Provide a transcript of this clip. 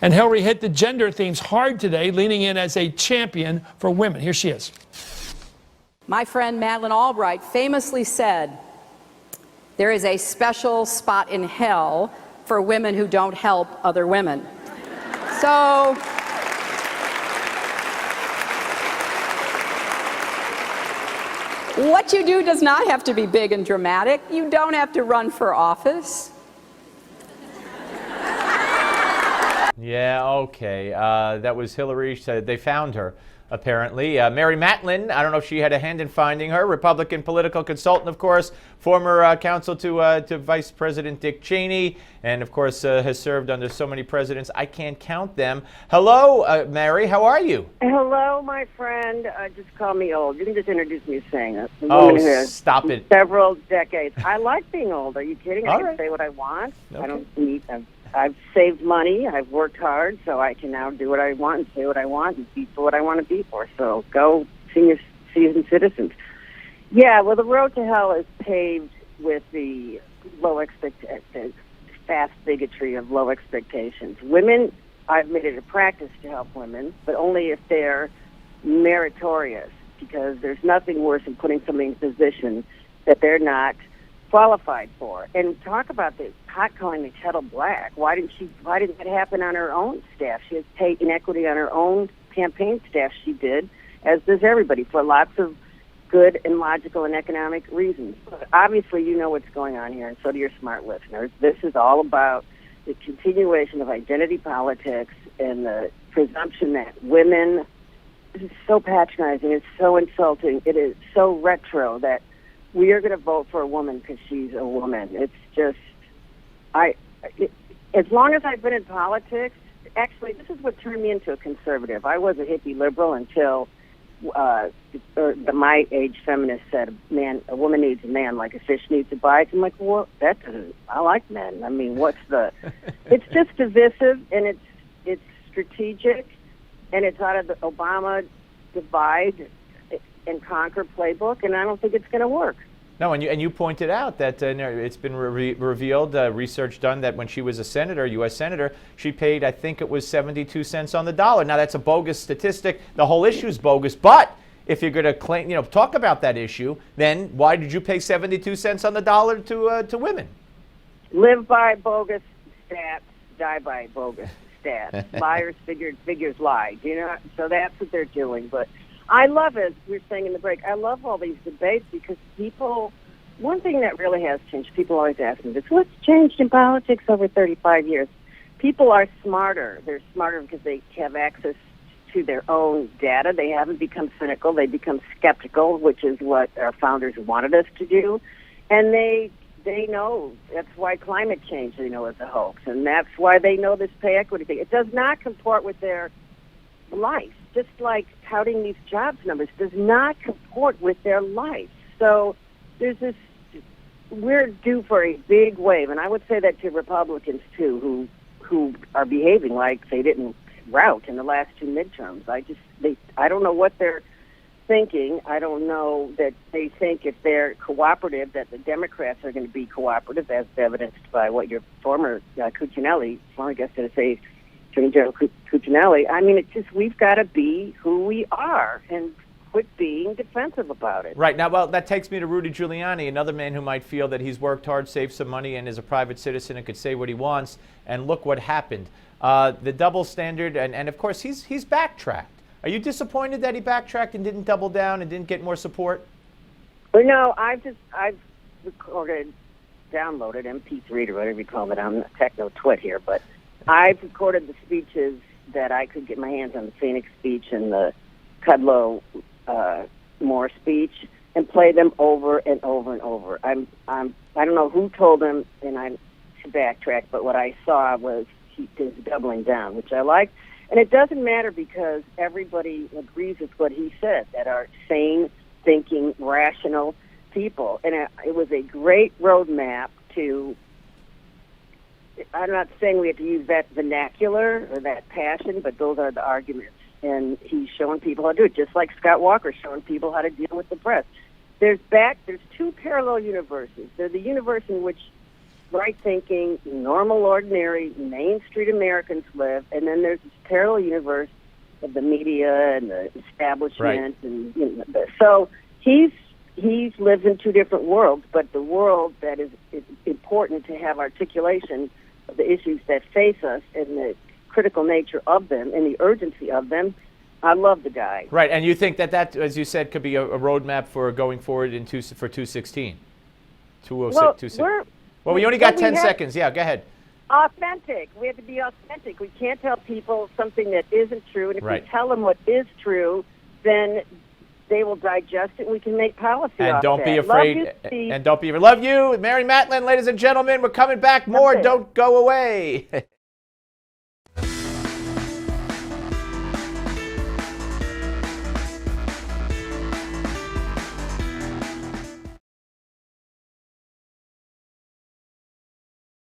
And Hillary hit the gender themes hard today, leaning in as a champion for women. Here she is. My friend Madeline famously said, "There is a special spot in hell for women who don't help other women." So what you do does not have to be big and dramatic. You don't have to run for office. Yeah, okay. That was Hillary. They found her, apparently. Mary Matalin, I don't know if she had a hand in finding her. Republican political consultant, of course, former counsel to Vice President Dick Cheney, and, of course, has served under so many presidents, I can't count them. Hello, Mary. How are you? Hello, my friend. Just call me old. You can just introduce me as saying it. Oh, stop it. Several decades. I like being old. Are you kidding? All I can right. say what I want. Okay. I don't need... I've saved money. I've worked hard, so I can now do what I want and say what I want and be for what I want to be for. So go, senior seasoned citizens. Yeah, well, the road to hell is paved with the fast bigotry of low expectations. Women, I've made it a practice to help women, but only if they're meritorious, because there's nothing worse than putting somebody in a position that they're not qualified for. And talk about the pot calling the kettle black. Why didn't that happen on her own staff? She has pay inequity on her own campaign staff. She did, as does everybody, for lots of good and logical and economic reasons. But obviously, you know what's going on here, and so do your smart listeners. This is all about the continuation of identity politics and the presumption that women. This is so patronizing. It's so insulting. It is so retro that we are going to vote for a woman because she's a woman. It's just, as long as I've been in politics, actually, this is what turned me into a conservative. I was a hippie liberal until the my age feminist said, a woman needs a man like a fish needs a bite. I'm like, well, that doesn't, I like men. I mean, it's just divisive, and it's strategic, and it's out of the Obama divide and conquer playbook, and I don't think it's going to work. No, and you pointed out that it's been revealed, research done, that when she was a senator, U.S. senator, she paid, I think it was 72 cents on the dollar. Now, that's a bogus statistic. The whole issue is bogus. But if you're going to claim, talk about that issue, then why did you pay 72 cents on the dollar to women? Live by bogus stats, die by bogus stats. Liars figures lie. So that's what they're doing. But I love, as we were saying in the break, I love all these debates because one thing that really has changed, people always ask me this, what's changed in politics over 35 years? People are smarter. They're smarter because they have access to their own data. They haven't become cynical. They become skeptical, which is what our founders wanted us to do. And they know that's why climate change, is a hoax. And that's why they know this pay equity thing. It does not comport with their life. Just like touting these jobs numbers does not comport with their life. So we're due for a big wave, and I would say that to Republicans too, who are behaving like they didn't rout in the last two midterms. I don't know what they're thinking. I don't know that they think if they're cooperative that the Democrats are going to be cooperative, as evidenced by what your former Cuccinelli, former guest did say. Attorney General Cuccinelli. I mean, we've got to be who we are and quit being defensive about it. Right. Now, well, that takes me to Rudy Giuliani, another man who might feel that he's worked hard, saved some money, and is a private citizen and could say what he wants. And look what happened. The double standard, and of course, he's backtracked. Are you disappointed that he backtracked and didn't double down and didn't get more support? Well, no, I've recorded, downloaded, MP3 or whatever you call it. I'm a techno twit here, but I've recorded the speeches that I could get my hands on, the Phoenix speech and the Kudlow Moore speech, and play them over and over and over. I don't know who told him, and I to backtrack, but what I saw was he is doubling down, which I like. And it doesn't matter because everybody agrees with what he said, that are sane, thinking, rational people. And it was a great roadmap to, I'm not saying we have to use that vernacular or that passion, but those are the arguments. And he's showing people how to do it, just like Scott Walker's showing people how to deal with the press. There's two parallel universes. There's the universe in which right-thinking, normal, ordinary, Main Street Americans live, and then there's this parallel universe of the media and the establishment, and so he's lives in two different worlds. But the world that is important to have articulation of the issues that face us and the critical nature of them and the urgency of them. I love the guy. Right, and you think that, as you said, could be a roadmap for going forward for 216? 206. Well, we only got 10 seconds. Yeah, go ahead. Authentic. We have to be authentic. We can't tell people something that isn't true. And if we tell them what is true, then they will digest it and we can make policy and off don't that. be afraid. Love you, Steve. And don't be. Love you, Mary Matalin, ladies and gentlemen. We're coming back more. Don't go away.